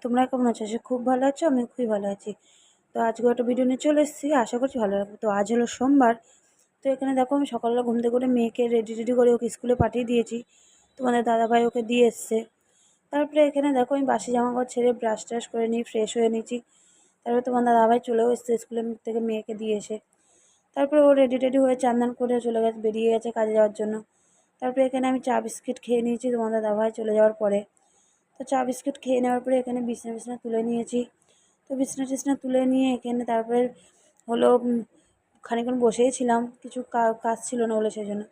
তোমরা কেমন আছো? সে খুব ভালো আছো, আমি খুবই ভালো আছি। তো আজকে একটা ভিডিও নিয়ে চলে এসেছি, আশা করছি ভালো লাগবে। তো আজ হলো সোমবার। তো এখানে দেখো আমি সকালবেলা ঘুম থেকে করে মেয়েকে রেডি করে ওকে স্কুলে পাঠিয়ে দিয়েছি। তোমাদের দাদাভাই ওকে দিয়ে এসছে। তারপরে এখানে দেখো আমি বাসি জামা কাপড় ছেড়ে ব্রাশ ট্রাশ করে নিই, ফ্রেশ হয়ে নিয়েছি। তারপরে তোমার দাদাভাই চলেও এসছে স্কুলে থেকে মেয়েকে দিয়ে এসে। তারপরে ও রেডি হয়ে চান করে চলে গেছে, বেরিয়ে গেছে কাজে যাওয়ার জন্য। তারপরে এখানে আমি চা বিস্কিট খেয়ে নিয়েছি তোমার দাদাভাই চলে যাওয়ার পরে। তো চা বিস্কুট খেয়ে নেওয়ার পরে এখানে বিছনা তুলে নিয়েছি। তো বিছনা তুলে নিয়ে এখানে তারপরে হলো খানিকক্ষণ বসেই ছিলাম, কিছু কাজ ছিল না বলে সেই জন্য।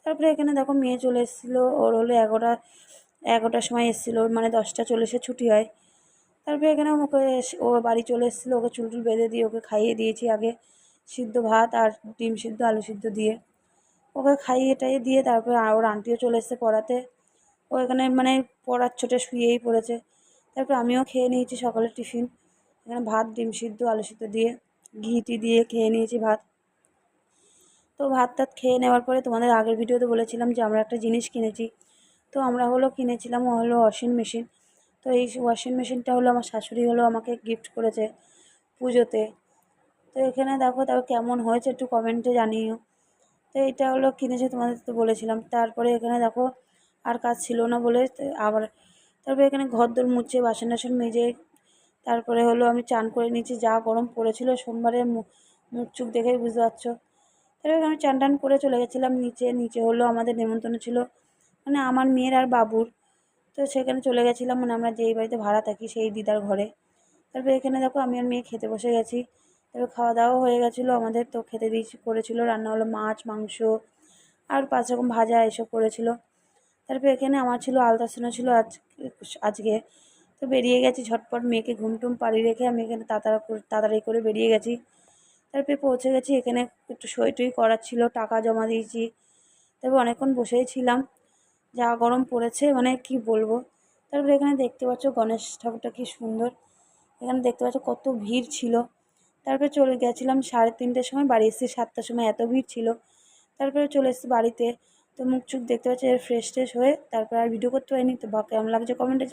তারপরে এখানে দেখো মেয়ে চলে এসেছিলো, ওর হলো 11টার সময় এসেছিলো, মানে 10টা 40-এ ছুটি হয়। তারপরে এখানে ওকে ও বাড়ি চলে এসেছিলো, ওকে চুল বেঁধে দিয়ে ওকে খাইয়ে দিয়েছি আগে সিদ্ধ ভাত আর ডিম সিদ্ধ আলু সিদ্ধ দিয়ে। ওকে খাইয়ে টাইয়ে দিয়ে তারপরে ওর আন্টিও চলে এসেছে পড়াতে। ও এখানে মানে পড়ার ছোটে শুয়েই পড়েছে। তারপর আমিও খেয়ে নিয়েছি সকালের টিফিন, এখানে ভাত ডিম সিদ্ধ আলু সিদ্ধ দিয়ে ঘি দিয়ে খেয়ে নিয়েছি ভাত। তো ভাত টাত খেয়ে নেওয়ার পরে তোমাদের আগের ভিডিওতে বলেছিলাম যে আমরা একটা জিনিস কিনেছি। তো আমরা কিনেছিলাম ওয়াশিং মেশিন। তো এই ওয়াশিং মেশিনটা আমার শাশুড়ি আমাকে গিফট করেছে পুজোতে। তো এখানে দেখো তারপর কেমন হয়েছে একটু কমেন্টে জানিও। তো এটা কিনেছে তোমাদের তো বলেছিলাম। তারপরে এখানে দেখো আর কাজ ছিল না বলে আবার তারপরে এখানে ঘরদোর মুছে বাসন টাসন মেজে তারপরে আমি চান করে নিয়েছি। যা গরম পড়েছিল সোমবারে, মুখ চুখ দেখেই বুঝতে পারছো। তারপরে আমি চান টান করে চলে গেছিলাম নিচে আমাদের নেমন্তন্ন ছিল, মানে আমার মেয়ের আর বাবুর। তো সেখানে চলে গেছিলাম, মানে আমরা যেই বাড়িতে ভাড়া থাকি সেই দিদার ঘরে। তারপরে এখানে দেখো আমি আর মেয়ে খেতে বসে গেছি। তারপরে খাওয়া দাওয়াও হয়ে গেছিলো আমাদের। তো খেতে করেছিল রান্না মাছ মাংস আর 5 রকম ভাজা এসব করেছিল। তারপরে এখানে আমার ছিল আলতাসনা ছিল আজকে। তো বেরিয়ে গেছি ঝটপট, মেয়েকে ঘুম টুম পাড়িয়ে রেখে আমি এখানে তাড়াতাড়ি করে বেরিয়ে গেছি। তারপরে পৌঁছে গেছি, এখানে একটু সই টই করার ছিল, টাকা জমা দিয়েছি। তারপর অনেকক্ষণ বসেই ছিলাম, যা গরম পড়েছে মানে কি বলবো। তারপরে এখানে দেখতে পাচ্ছ গণেশ ঠাকুরটা কি সুন্দর, এখানে দেখতে পাচ্ছ কত ভিড় ছিল। তারপরে চলে গেছিলাম 3:30টার সময়, বাড়ি এসেছি 7টার সময়, এত ভিড় ছিল। তারপরে চলে এসেছি বাড়িতে। তো মুখ চুখ দেখতে পাচ্ছি ফ্রেশ হয়ে তারপরে আর ভিডিও করতে পারিনি। তো কেমন লাগছে কমেন্টে